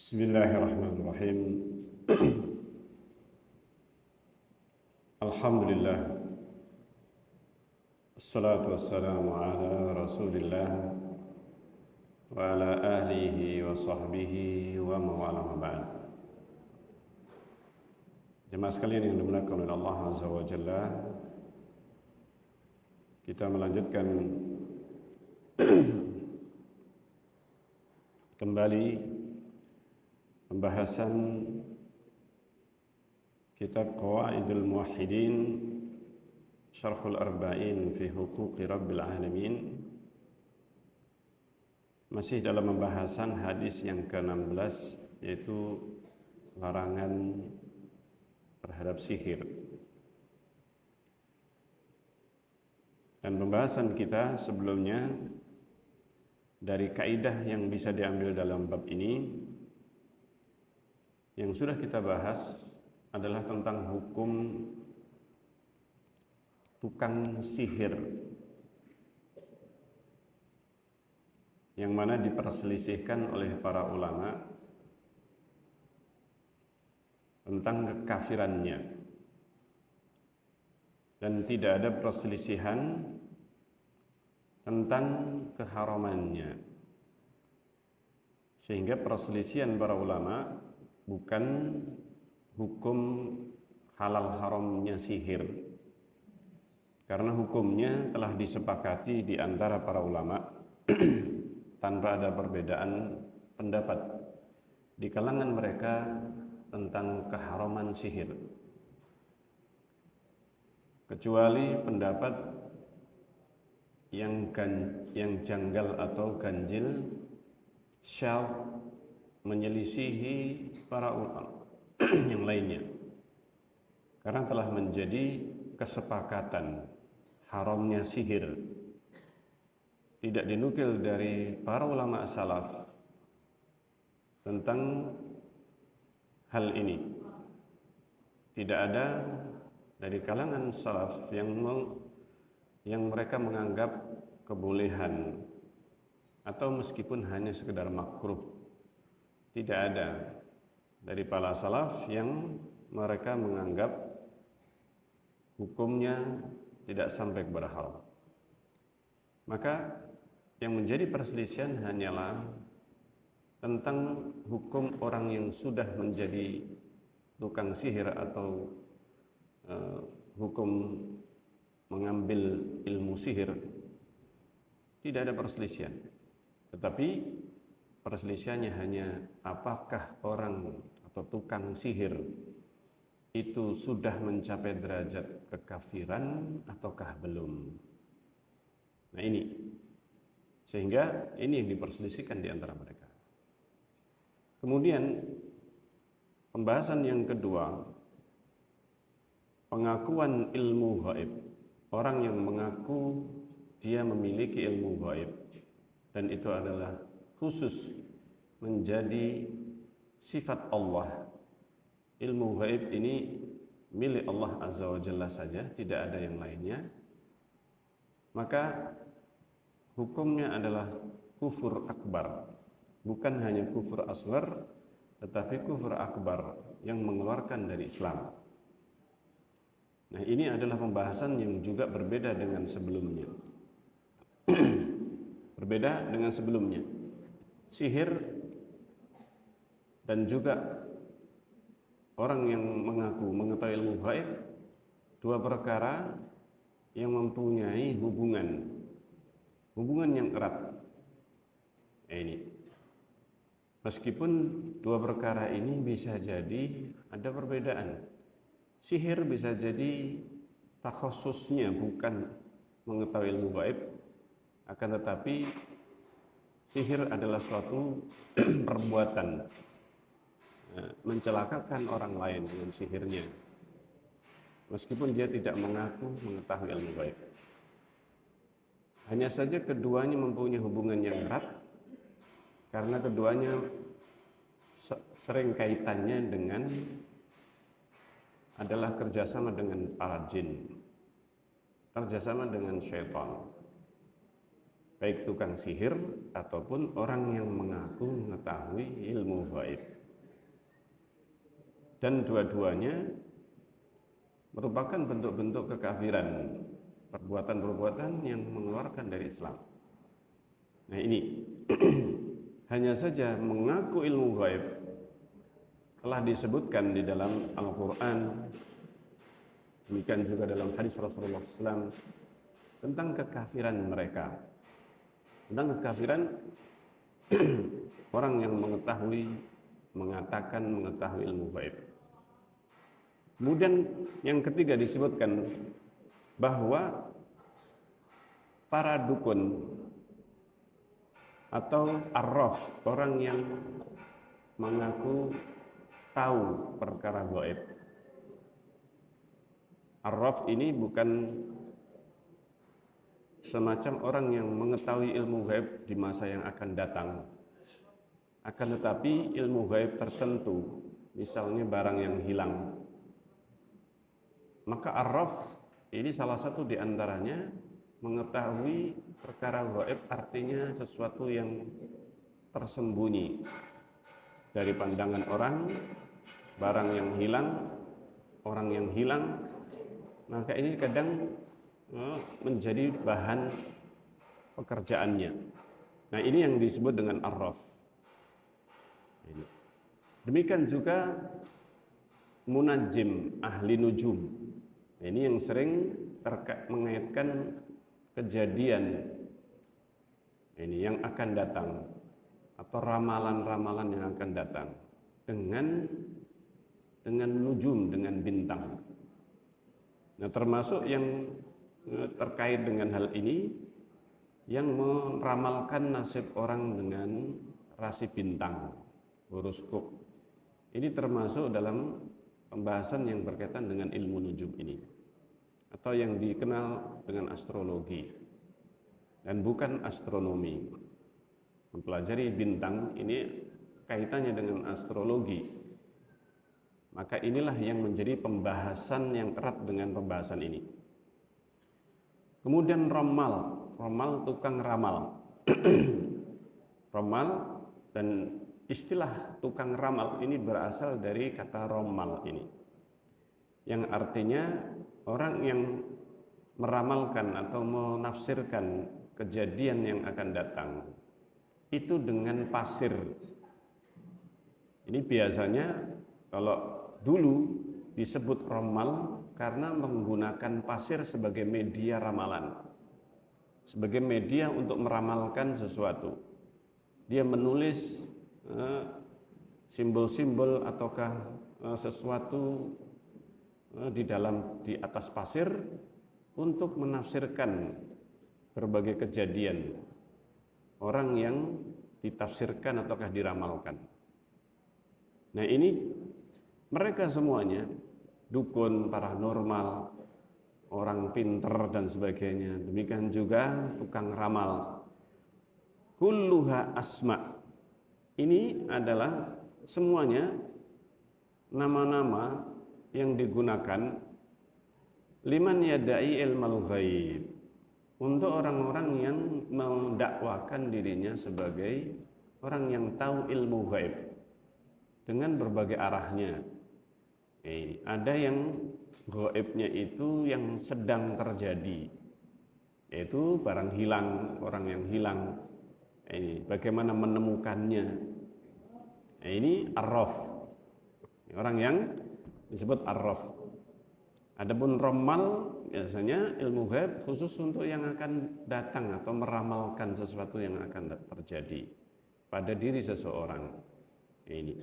Bismillahirrahmanirrahim. Alhamdulillah. Assalatu wassalamu ala Rasulillah wa ala alihi wa sahbihi wa mawala wa ba'd. Jemaah sekalian yang dimuliakan oleh Allah Azza wa Jalla, kita melanjutkan kembali pembahasan kitab Qawaidul Muwahhidin Syarhul Arba'in fi Huquqi Rabbil Alamin, masih dalam pembahasan hadis yang ke-16, yaitu larangan terhadap sihir. Dan pembahasan kita sebelumnya dari kaidah yang bisa diambil dalam bab ini, yang sudah kita bahas adalah tentang hukum tukang sihir, yang mana diperselisihkan oleh para ulama tentang kekafirannya, dan tidak ada perselisihan tentang keharamannya, sehingga perselisihan para ulama bukan hukum halal haramnya sihir, karena hukumnya telah disepakati di antara para ulama tanpa ada perbedaan pendapat di kalangan mereka tentang keharaman sihir, kecuali pendapat yang janggal atau ganjil, syadz, menyelisihi para ulama yang lainnya, karena telah menjadi kesepakatan haramnya sihir. Tidak dinukil dari para ulama salaf tentang hal ini. Tidak ada dari kalangan salaf yang mereka menganggap kebolehan atau meskipun hanya sekedar makruh. Tidak ada dari para salaf yang mereka menganggap hukumnya tidak sampai kepada haram. Maka yang menjadi perselisihan hanyalah tentang hukum orang yang sudah menjadi tukang sihir atau hukum mengambil ilmu sihir. Tidak ada perselisihan, tetapi perselisihannya hanya apakah orang atau tukang sihir itu sudah mencapai derajat kekafiran ataukah belum. Nah ini, sehingga ini yang diperselisihkan di antara mereka. Kemudian pembahasan yang kedua, pengakuan ilmu gaib. Orang yang mengaku dia memiliki ilmu gaib, dan itu adalah khusus menjadi sifat Allah. Ilmu gaib ini milik Allah Azza wa Jalla saja, tidak ada yang lainnya. Maka hukumnya adalah kufur akbar, bukan hanya kufur asghar, tetapi kufur akbar yang mengeluarkan dari Islam. Nah, ini adalah pembahasan yang juga berbeda dengan sebelumnya. Berbeda dengan sebelumnya. Sihir dan juga orang yang mengaku mengetahui ilmu gaib, dua perkara yang mempunyai hubungan yang erat. Ini meskipun dua perkara ini bisa jadi ada perbedaan. Sihir bisa jadi takhususnya bukan mengetahui ilmu gaib, akan tetapi sihir adalah suatu perbuatan mencelakakan orang lain dengan sihirnya, meskipun dia tidak mengaku mengetahui ilmu gaib. Hanya saja keduanya mempunyai hubungan yang erat, karena keduanya sering kaitannya dengan adalah kerjasama dengan para jin, kerjasama dengan syaitan. baik tukang sihir ataupun orang yang mengaku mengetahui mengetahui ilmu gaib. Dan dua-duanya merupakan bentuk-bentuk kekafiran, perbuatan-perbuatan yang mengeluarkan dari Islam. Nah ini hanya saja mengaku ilmu gaib telah disebutkan di dalam Al-Quran, demikian juga dalam hadis Rasulullah SAW tentang kekafiran mereka, tentang kekafiran orang yang mengatakan mengetahui ilmu gaib. Kemudian yang ketiga disebutkan bahwa para dukun atau arraf, orang yang mengaku tahu perkara gaib. Arraf ini bukan semacam orang yang mengetahui ilmu gaib di masa yang akan datang, akan tetapi ilmu gaib tertentu, misalnya barang yang hilang. Maka arraf ini salah satu di antaranya mengetahui perkara gaib, artinya sesuatu yang tersembunyi dari pandangan orang, barang yang hilang, orang yang hilang. Maka ini kadang menjadi bahan pekerjaannya. Nah ini yang disebut dengan arraf. Demikian juga munajim, ahli nujum. Ini yang sering mengaitkan kejadian ini yang akan datang atau ramalan-ramalan yang akan datang dengan nujum, dengan bintang. Nah, termasuk yang terkait dengan hal ini yang meramalkan nasib orang dengan rasi bintang, horoskop. Ini termasuk dalam pembahasan yang berkaitan dengan ilmu nujum ini, atau yang dikenal dengan astrologi, dan bukan astronomi. Mempelajari bintang ini kaitannya dengan astrologi. Maka inilah yang menjadi pembahasan yang erat dengan pembahasan ini. Kemudian ramal, tukang ramal. Ramal, dan istilah tukang ramal ini berasal dari kata romal ini, yang artinya orang yang meramalkan atau menafsirkan kejadian yang akan datang itu dengan pasir. Ini biasanya kalau dulu disebut ramal karena menggunakan pasir sebagai media ramalan, sebagai media untuk meramalkan sesuatu. Dia menulis simbol-simbol ataukah sesuatu di atas pasir untuk menafsirkan berbagai kejadian orang yang ditafsirkan ataukah diramalkan. Nah ini mereka semuanya, dukun, paranormal, orang pinter dan sebagainya, demikian juga tukang ramal, kulluha asma. Ini adalah semuanya nama-nama yang digunakan liman yadai ilmal ghaib, untuk orang-orang yang mendakwakan dirinya sebagai orang yang tahu ilmu gaib dengan berbagai arahnya. Ada yang gaibnya itu yang sedang terjadi, yaitu barang hilang, orang yang hilang. Ini bagaimana menemukannya. Ini arraf, orang yang disebut arraf. Adapun ramal biasanya ilmu gaib khusus untuk yang akan datang atau meramalkan sesuatu yang akan terjadi pada diri seseorang. Ini.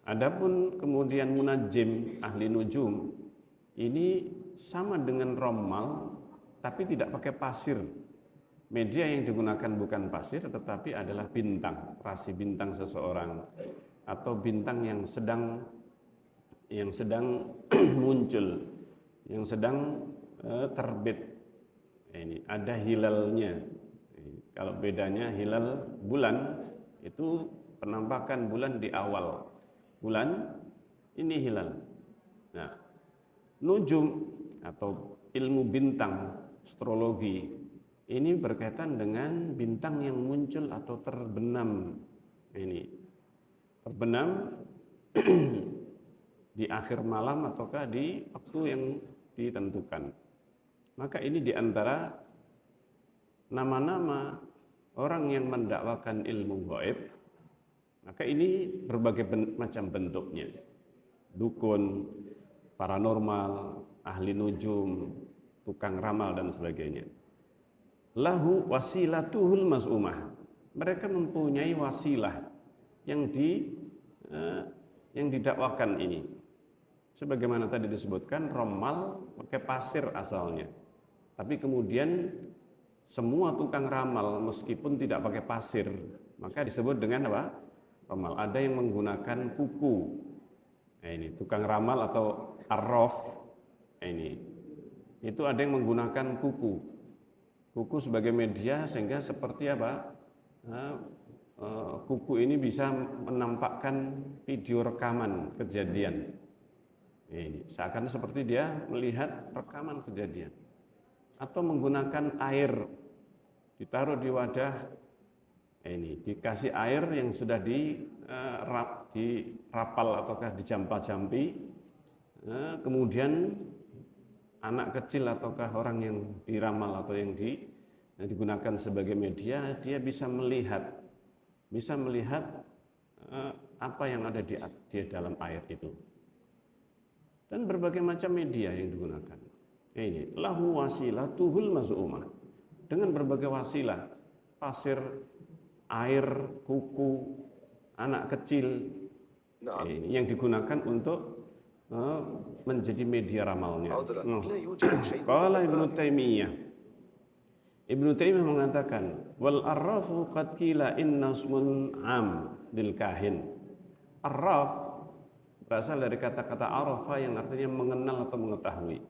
Adapun kemudian munajim, ahli nujum, ini sama dengan ramal tapi tidak pakai pasir. Media yang digunakan bukan pasir tetapi adalah bintang, rasi bintang seseorang atau bintang yang sedang muncul, yang sedang terbit. Ini ada hilalnya. Kalau bedanya hilal bulan itu penampakan bulan di awal bulan, ini hilal. Nah, nujum atau ilmu bintang, astrologi, ini berkaitan dengan bintang yang muncul atau terbenam ini terbenam di akhir malam ataukah di waktu yang ditentukan. Maka ini diantara nama-nama orang yang mendakwakan ilmu gaib. Maka ini berbagai macam bentuknya. Dukun, paranormal, ahli nujum, tukang ramal dan sebagainya. Lahu wasilatuhul mas'umah. Mereka mempunyai wasilah yang didakwakan ini. Sebagaimana tadi disebutkan, ramal pakai pasir asalnya. Tapi kemudian semua tukang ramal meskipun tidak pakai pasir, maka disebut dengan apa? Ramal. Ada yang menggunakan kuku. Nah, ini tukang ramal atau arraf. Nah, ini. Itu ada yang menggunakan kuku. Kuku sebagai media sehingga seperti apa? Kuku ini bisa menampakkan video rekaman kejadian. Ini seakan seperti dia melihat rekaman kejadian. Atau menggunakan air, ditaruh di wadah, ini dikasih air yang sudah dirapal ataukah dijampa-jampi, kemudian anak kecil ataukah orang yang diramal atau yang digunakan sebagai media, dia bisa melihat apa yang ada di dalam air itu. Dan berbagai macam media yang digunakan. Ini lahu wasilatuhul mas'umah. Dengan berbagai wasilah, pasir, air, kuku, anak kecil, ini yang digunakan untuk menjadi media ramalnya. Qala Ibnu Taimiyah. Ibnu Taimiyah mengatakan, wal arrafu qad qila inna ismun am lil kahin. Arraf berasal dari kata-kata arafa yang artinya mengenal atau mengetahui.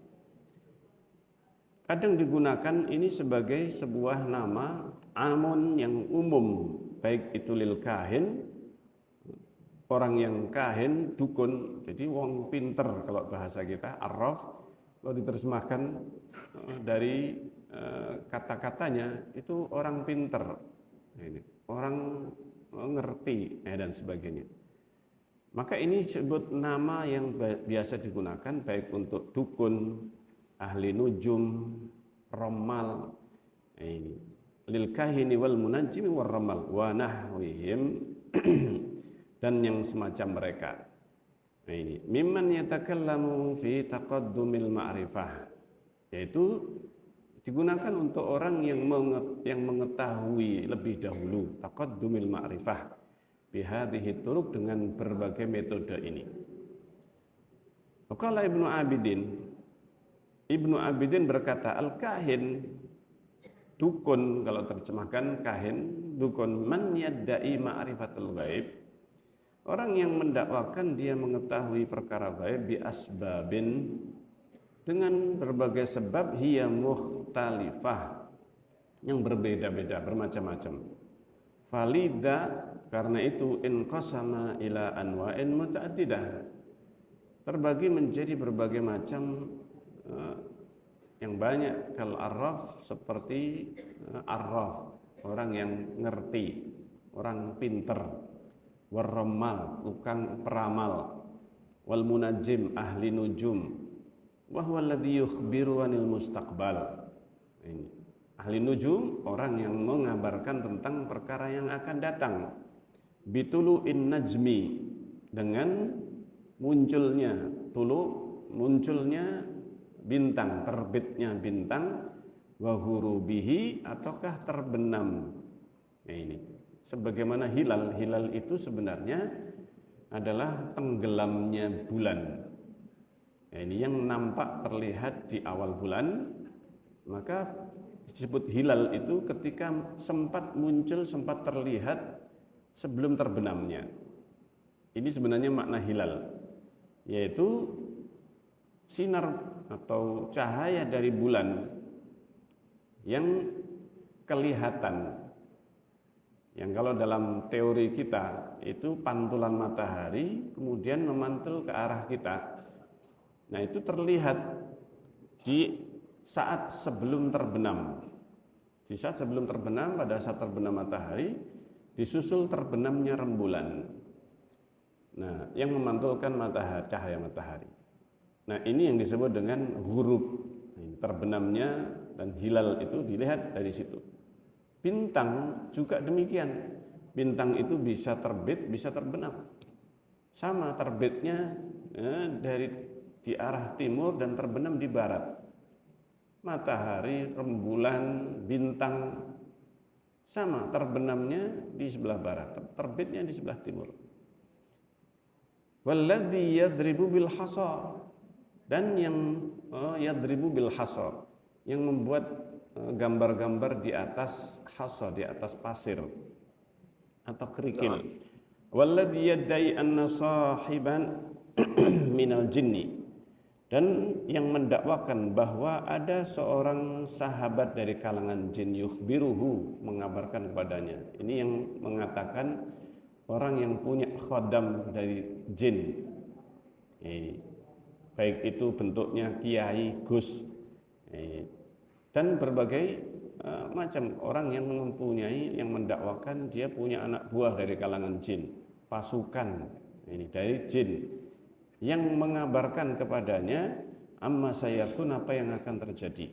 Kadang digunakan ini sebagai sebuah nama amun yang umum, baik itu lil kahin, orang yang kahin, dukun, jadi wong pinter kalau bahasa kita, arraf, kalau diterjemahkan dari kata-katanya itu orang pinter, orang ngerti dan sebagainya. Maka ini disebut nama yang biasa digunakan baik untuk dukun, ahli nujum, ramal, ini lil kahini wal munajjimi war ramal wa nahwihim dan yang semacam mereka. Ini mimman yatakallamu fi taqaddumil ma'rifah, yaitu digunakan untuk orang yang mengetahui lebih dahulu, taqaddumil ma'rifah bihadhihi turuq, dengan berbagai metode ini. Qala Ibnu Abidin berkata, al-kahin, dukun, kalau terjemahkan kahin, dukun, man yadda'i ma'rifatul ghaib, orang yang mendakwakan dia mengetahui perkara gaib bi asbabin, dengan berbagai sebab, hiya mukhtalifah, yang berbeda-beda, bermacam-macam. Falida, karena itu, inqasama ila anwa'in muta'addidah, terbagi menjadi berbagai macam yang banyak. Kal arraf, seperti arraf, orang yang ngerti, orang pinter. War ramal, tukang peramal. Wal munajjim, ahli nujum. Wa huwa alladhi yukhbiru anil mustaqbal. Ini ahli nujum, orang yang mengabarkan tentang perkara yang akan datang. Bitulu'in najmi, dengan munculnya bintang, terbitnya bintang, wa hurubihi, ataukah terbenam. Nah, ini sebagaimana hilal itu sebenarnya adalah tenggelamnya bulan. Nah, ini yang nampak terlihat di awal bulan, maka disebut hilal itu ketika sempat muncul, sempat terlihat sebelum terbenamnya. Ini sebenarnya makna hilal, yaitu sinar atau cahaya dari bulan yang kelihatan. Yang kalau dalam teori kita itu pantulan matahari kemudian memantul ke arah kita. Nah, itu terlihat di saat sebelum terbenam. Di saat sebelum terbenam, pada saat terbenam matahari, disusul terbenamnya rembulan. Nah, yang memantulkan matahari, cahaya matahari. Nah, ini yang disebut dengan ghurub. Terbenamnya dan hilal itu dilihat dari situ. Bintang juga demikian. Bintang itu bisa terbit, bisa terbenam. Sama terbitnya dari di arah timur dan terbenam di barat. Matahari, rembulan, bintang sama terbenamnya di sebelah barat, terbitnya di sebelah timur. Walladzi yadribu bil hasa, dan yang yadribu bil hasa, yang membuat gambar-gambar di atas hasa, di atas pasir atau kerikil. Walladzi yaddai anna sahiban minal jinni, dan yang mendakwakan bahwa ada seorang sahabat dari kalangan jin, yukhbiruhu, mengabarkan kepadanya. Ini yang mengatakan orang yang punya khodam dari jin, baik itu bentuknya kiai, gus, dan berbagai macam orang yang mempunyai, yang mendakwakan dia punya anak buah dari kalangan jin, pasukan ini dari jin, yang mengabarkan kepadanya amma sayakun, apa yang akan terjadi.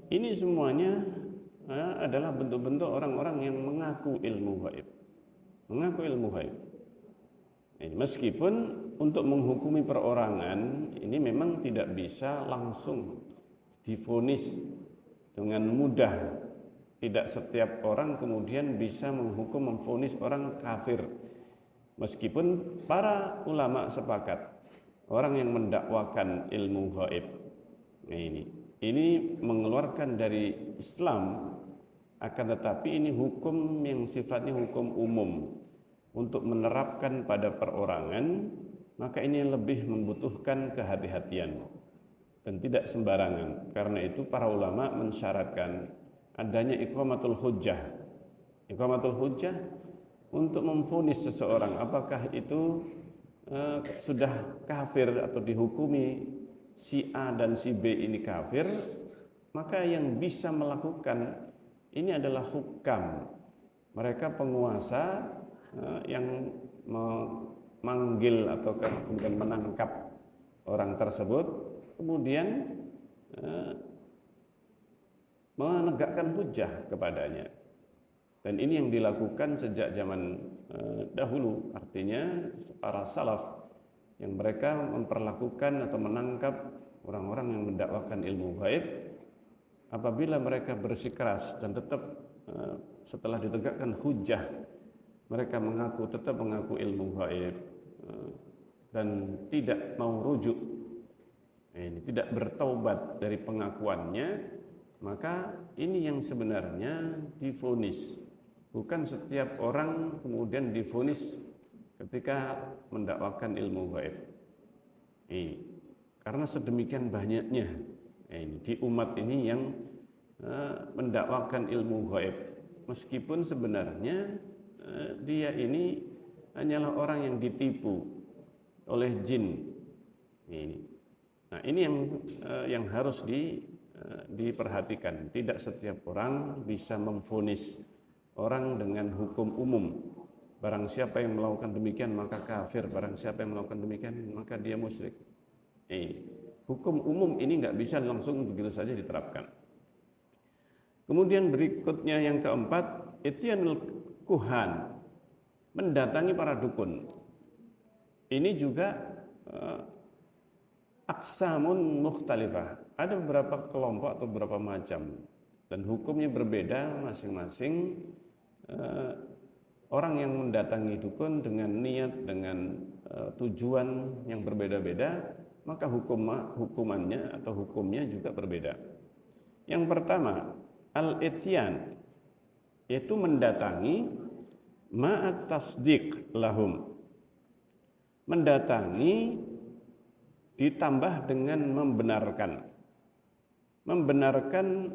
Ini semuanya adalah bentuk-bentuk orang-orang yang mengaku ilmu gaib. Mengaku ilmu gaib. Meskipun untuk menghukumi perorangan ini memang tidak bisa langsung divonis dengan mudah. Tidak setiap orang kemudian bisa menghukum, memvonis orang kafir. Meskipun para ulama sepakat orang yang mendakwakan ilmu gaib ini mengeluarkan dari Islam, akan tetapi ini hukum yang sifatnya hukum umum untuk menerapkan pada perorangan, maka ini lebih membutuhkan kehati-hatian dan tidak sembarangan. Karena itu para ulama mensyaratkan adanya iqamatul hujjah. Iqamatul hujjah untuk memvonis seseorang apakah itu sudah kafir atau dihukumi si A dan si B ini kafir, maka yang bisa melakukan ini adalah hukam. Mereka penguasa yang memanggil atau kemudian menangkap orang tersebut, kemudian menegakkan hujjah kepadanya. Dan ini yang dilakukan sejak zaman dahulu, artinya para salaf yang mereka memperlakukan atau menangkap orang-orang yang mendakwakan ilmu gaib, apabila mereka bersikeras dan tetap setelah ditegakkan hujjah mereka tetap mengaku ilmu gaib dan tidak mau rujuk, tidak bertaubat dari pengakuannya, maka ini yang sebenarnya divonis. Bukan setiap orang kemudian divonis ketika mendakwakan ilmu gaib. Karena sedemikian banyaknya di umat ini yang mendakwakan ilmu gaib, meskipun sebenarnya dia ini hanyalah orang yang ditipu oleh jin. Nah, ini yang harus diperhatikan. Tidak setiap orang bisa memvonis orang dengan hukum umum. Barang siapa yang melakukan demikian maka kafir, barang siapa yang melakukan demikian maka dia musyrik. Hukum umum ini nggak bisa langsung begitu saja diterapkan. Kemudian berikutnya yang keempat, ityanul kuhan, mendatangi para dukun. Ini juga aksamun mukhtalifah. Ada beberapa kelompok atau beberapa macam dan hukumnya berbeda masing-masing. Orang yang mendatangi dukun dengan niat, dengan tujuan yang berbeda-beda, maka hukumannya atau hukumnya juga berbeda. Yang pertama, al-ityan, yaitu mendatangi ma'at tasdiq lahum. Mendatangi ditambah dengan membenarkan. Membenarkan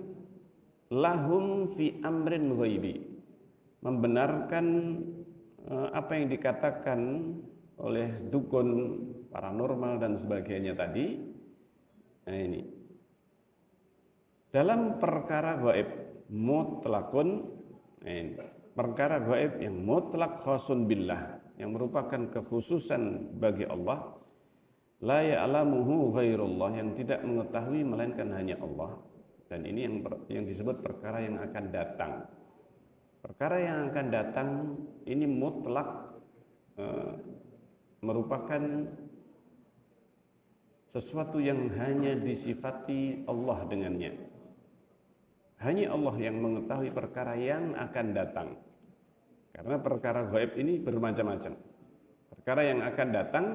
lahum fi amrin ghaibi. Membenarkan apa yang dikatakan oleh dukun, paranormal dan sebagainya tadi. Nah, ini dalam perkara gaib mutlakun, perkara gaib yang mutlak khasun billah, yang merupakan kekhususan bagi Allah, la ya'lamuhu ghairullah, yang tidak mengetahui melainkan hanya Allah. Dan ini yang disebut perkara yang akan datang. Perkara yang akan datang ini mutlak merupakan sesuatu yang hanya disifati Allah dengannya. Hanya Allah yang mengetahui perkara yang akan datang. Karena perkara gaib ini bermacam-macam. Perkara yang akan datang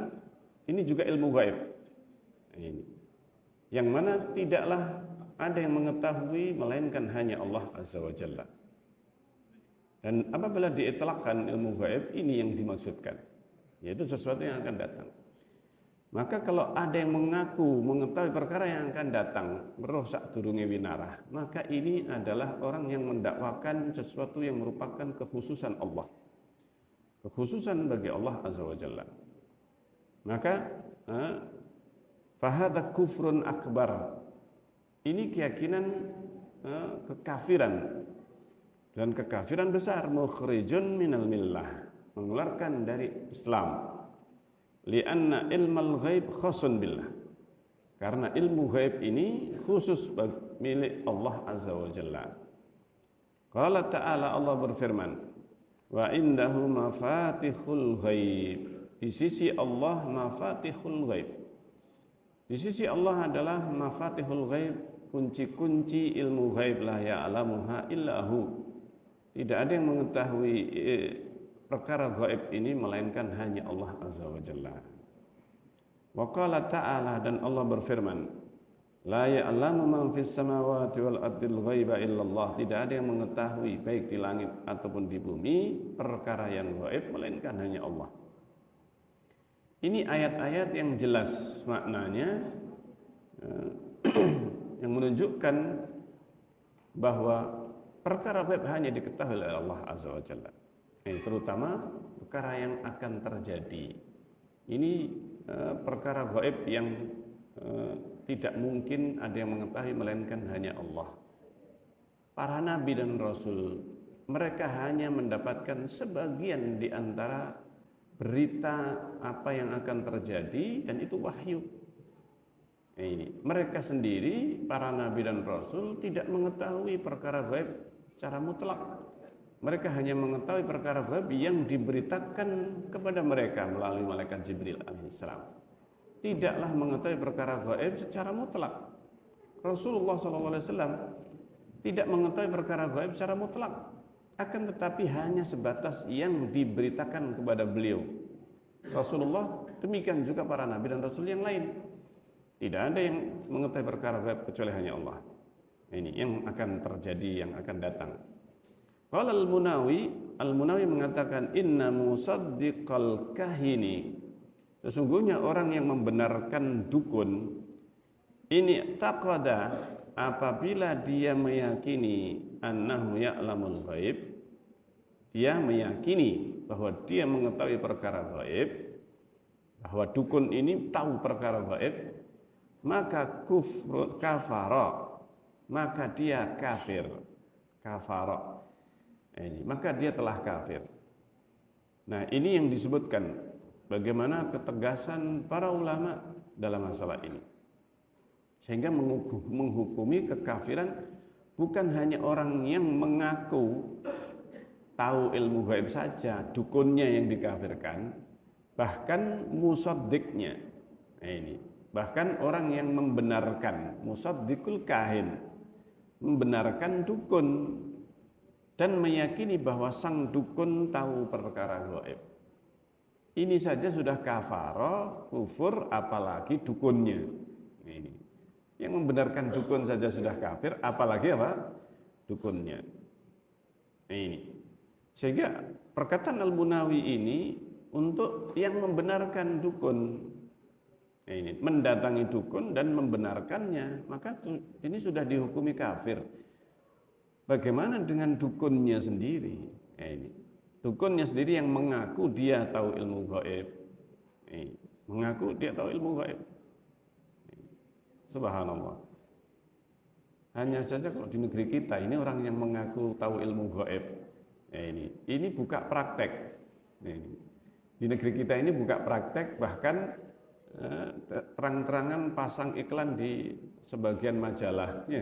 ini juga ilmu gaib. Ini. Yang mana tidaklah ada yang mengetahui melainkan hanya Allah Azza wa Jalla. Dan apabila diitlaqkan ilmu gaib, ini yang dimaksudkan, yaitu sesuatu yang akan datang. Maka kalau ada yang mengaku mengetahui perkara yang akan datang, roh sakdurunge winarah, maka ini adalah orang yang mendakwakan sesuatu yang merupakan kekhususan Allah. Kekhususan bagi Allah Azza wa Jalla. Maka fahadha kufrun akbar. Ini keyakinan kekafiran, dan kekafiran besar, mukhrijun minal millah, mengeluarkan dari Islam. Lianna ilmal ghaib khasun billah, karena ilmu ghaib ini khusus milik Allah Azza wa Jalla. Qala ta'ala, Allah berfirman, wa indahu mafatihul ghaib, di sisi Allah mafatihul ghaib. Di sisi Allah adalah mafatihul ghaib, kunci-kunci ilmu ghaib, la ya'lamuha illahu. Tidak ada yang mengetahui perkara gaib ini melainkan hanya Allah Azza wa Jalla. Wa qala ta'ala, dan Allah berfirman, la ya'lamu man fis samawati wal ardil ghaiba illallah. Tidak ada yang mengetahui baik di langit ataupun di bumi perkara yang gaib melainkan hanya Allah. Ini ayat-ayat yang jelas maknanya, yang menunjukkan bahwa perkara gaib hanya diketahui oleh Allah Azza wa Jalla. Terutama perkara yang akan terjadi. Ini perkara gaib yang tidak mungkin ada yang mengetahui melainkan hanya Allah. Para nabi dan rasul, mereka hanya mendapatkan sebagian di antara berita apa yang akan terjadi, dan itu wahyu. Ini mereka sendiri, para nabi dan rasul, tidak mengetahui perkara gaib secara mutlak. Mereka hanya mengetahui perkara gaib yang diberitakan kepada mereka melalui malaikat Jibril alaihissalam. Tidaklah mengetahui perkara gaib secara mutlak. Rasulullah SAW tidak mengetahui perkara gaib secara mutlak, akan tetapi hanya sebatas yang diberitakan kepada beliau. Rasulullah, demikian juga para nabi dan rasul yang lain. Tidak ada yang mengetahui perkara gaib kecuali hanya Allah. Ini yang akan terjadi, yang akan datang. Qala Al-Munawi mengatakan, inna musaddiqal kahini, sesungguhnya orang yang membenarkan dukun, ini taqada, apabila dia meyakini annahu ya'lamul ghaib, dia meyakini bahwa dia mengetahui perkara gaib, bahwa dukun ini tahu perkara gaib, maka kafara, maka dia kafir. Kafara, ini maka dia telah kafir. Nah, ini yang disebutkan bagaimana ketegasan para ulama dalam masalah ini, sehingga menghukumi kekafiran bukan hanya orang yang mengaku tahu ilmu gaib saja, dukunnya yang dikafirkan, bahkan musaddiknya. Nah, ini bahkan orang yang membenarkan, musaddikul kahin, membenarkan dukun dan meyakini bahwa sang dukun tahu perkara gaib. Ini saja sudah kafara, kufur, apalagi dukunnya. Ini. Yang membenarkan dukun saja sudah kafir, apalagi apa? Dukunnya. Ini. Sehingga perkataan Al-Munawi ini untuk yang membenarkan dukun. Ini, mendatangi dukun dan membenarkannya, maka ini sudah dihukumi kafir. Bagaimana dengan dukunnya sendiri? Ini. Dukunnya sendiri yang mengaku dia tahu ilmu gaib. Mengaku dia tahu ilmu gaib. Subhanallah. Hanya saja kalau di negeri kita ini orang yang mengaku tahu ilmu gaib. Ini buka praktek. Di negeri kita ini buka praktek, bahkan terang-terangan pasang iklan di sebagian majalah, ya,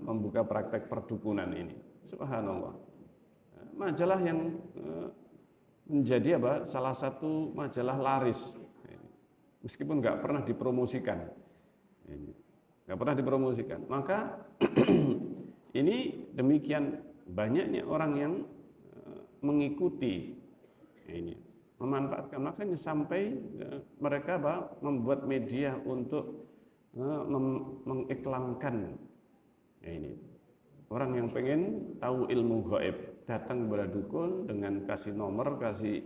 membuka praktek perdukunan ini. Subhanallah. Majalah yang menjadi salah satu majalah laris, meskipun nggak pernah dipromosikan, Maka ini demikian banyaknya orang yang mengikuti ini, memanfaatkan, makanya sampai mereka membuat media untuk mengiklankan ini. Orang yang pengen tahu ilmu gaib datang kepada dukun dengan kasih nomor, kasih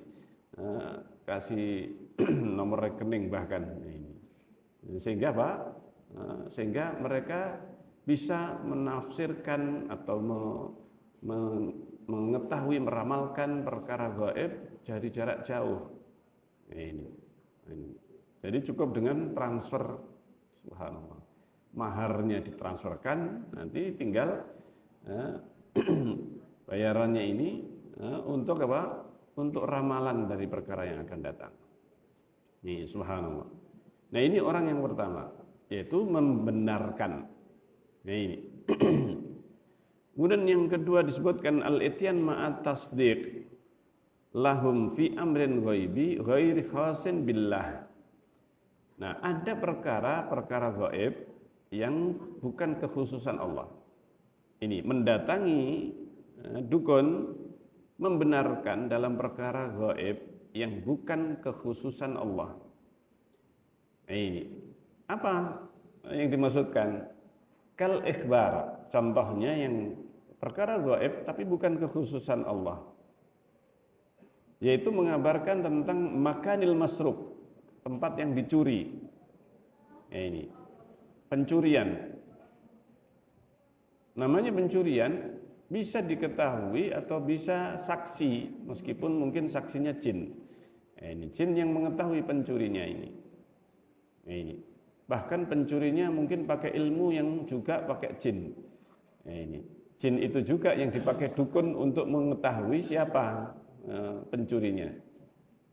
nomor rekening bahkan ini. Sehingga mereka bisa menafsirkan atau mengetahui, meramalkan perkara gaib dari jarak jauh. Ini. Jadi cukup dengan transfer, subhanallah. Maharnya ditransferkan, nanti tinggal bayarannya ini untuk apa? Untuk ramalan dari perkara yang akan datang. Ini subhanallah. Nah, ini orang yang pertama, yaitu membenarkan. Nah, ini. Kemudian yang kedua disebutkan al-ityan ma'at tasdiq lahum fi amrin ghaibi ghairi khasin billah. Nah, ada perkara gaib yang bukan kekhususan Allah. Ini mendatangi dukun, membenarkan dalam perkara gaib yang bukan kekhususan Allah. Nah, ini apa yang dimaksudkan? Kal ikhbar, contohnya yang perkara gaib tapi bukan kekhususan Allah, yaitu mengabarkan tentang makanil masruk, tempat yang dicuri. Nah, ini pencurian. Namanya pencurian bisa diketahui atau bisa saksi, meskipun mungkin saksinya jin. Nah, ini jin yang mengetahui pencurinya ini. Nah, ini bahkan pencurinya mungkin pakai ilmu yang juga pakai jin. Nah, ini jin itu juga yang dipakai dukun untuk mengetahui siapa pencurinya.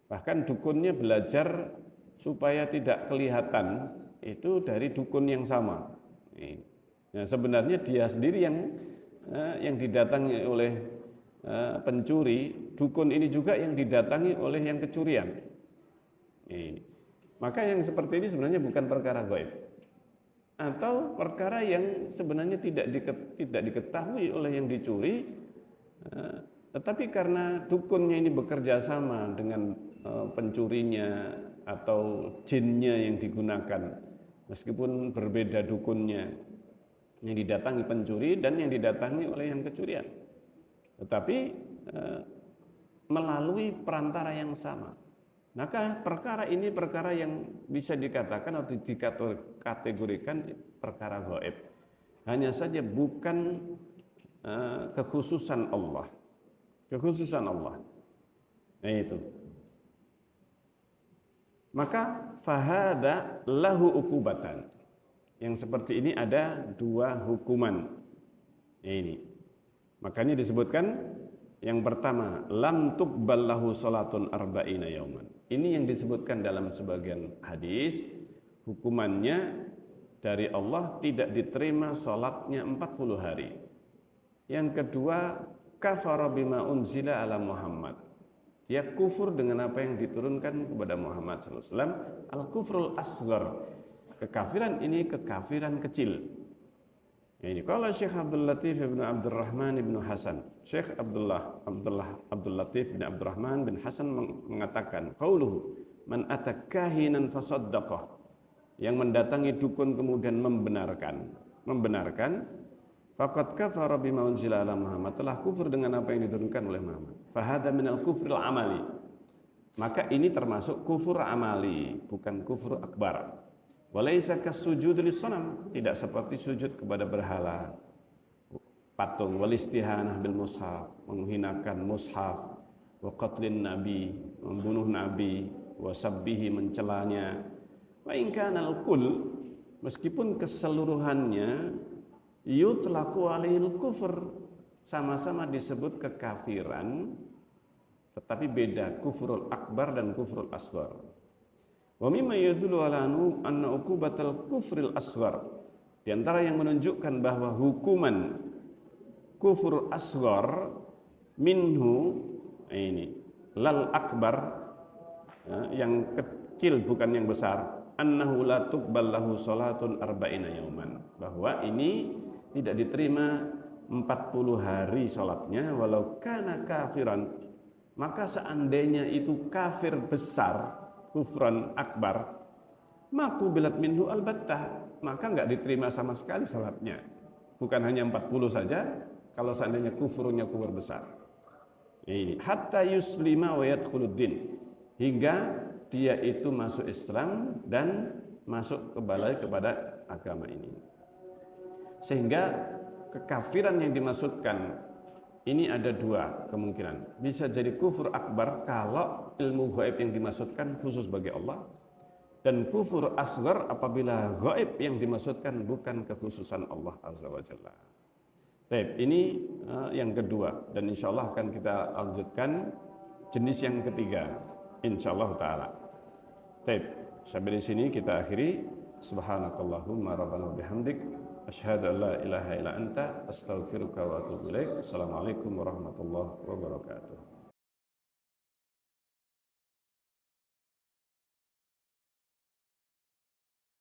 Bahkan dukunnya belajar supaya tidak kelihatan itu dari dukun yang sama. Nah, sebenarnya dia sendiri yang didatangi oleh pencuri, dukun ini juga yang didatangi oleh yang kecurian. Maka yang seperti ini sebenarnya bukan perkara gaib, atau perkara yang sebenarnya tidak diketahui oleh yang dicuri, tetapi karena dukunnya ini bekerja sama dengan pencurinya atau jinnya yang digunakan, meskipun berbeda dukunnya, yang didatangi pencuri dan yang didatangi oleh yang kecurian, tetapi melalui perantara yang sama. Maka perkara ini perkara yang bisa dikatakan atau dikategorikan perkara gaib. Hanya saja bukan kekhususan Allah. Kekhususan Allah. Nah, itu. Maka fahada lahu uqubatan. Yang seperti ini ada dua hukuman. Ini. Makanya disebutkan yang pertama, lam tuqbal lahu salatun arba'ina yauman. Ini yang disebutkan dalam sebagian hadis, hukumannya dari Allah tidak diterima salatnya 40 hari. Yang kedua, kafara bima unzila ala Muhammad. Dia kufur dengan apa yang diturunkan kepada Muhammad sallallahu alaihi wasallam, al-kufrul asghar. Kekafiran ini kekafiran kecil. Ini kalau Syekh Abdul Latif bin Abdurrahman bin Hasan, Syekh Abdul Latif bin Abdurrahman bin Hasan mengatakan, qauluhu man atakahinan fasaddaqah, yang mendatangi dukun kemudian membenarkan, faqad kafara bima unzila ala Muhammad, telah kufur dengan apa yang diturunkan oleh Muhammad. Fahada minal kufril amali, maka ini termasuk kufur amali, bukan kufur akbar. Walaisa kasujud lis-sanam, tidak seperti sujud kepada berhala, patung, wal istihanah bil mushaf, menghinakan mushaf, wa qatlin nabi, membunuh nabi, wa sabbihi, mencelanya. Wa in kana al-kull, meskipun keseluruhannya yutlaqu alaihil kufur, sama-sama disebut kekafiran, Tetapi beda kufrul akbar dan kufrul asghar. Wa mimma yadullu ala anna uqubatal kufril asghar. Di antara yang menunjukkan bahwa hukuman kufur asghar minhu ini lal akbar, yang kecil bukan yang besar, annahu la tuqbal lahu salatun arba'ina yauman, bahwa ini tidak diterima 40 hari salatnya walau kana kafiran, maka seandainya itu kafir besar, kufran akbar, maqubilat minhu albattah, maka enggak diterima sama sekali salatnya. Bukan hanya 40 saja, kalau seandainya kufurnya kufur besar. Ini hatta yuslima wa yadkhuluddin, hingga dia itu masuk Islam dan masuk kembali kepada agama ini. Sehingga kekafiran yang dimaksudkan ini ada dua kemungkinan. Bisa jadi kufur akbar kalau ilmu gaib yang dimaksudkan khusus bagi Allah, dan kufur asghar apabila gaib yang dimaksudkan bukan kekhususan Allah Azza wa Jalla. Baik, ini yang kedua, dan insya Allah akan kita lanjutkan jenis yang ketiga, insya Allah ta'ala. Baik, sampai di sini kita akhiri. Subhanakallahumma rabbana bihamdik, asyhadu an la ilaha illa anta, astaghfiruka wa atubu ilaik. Assalamualaikum warahmatullahi wabarakatuh.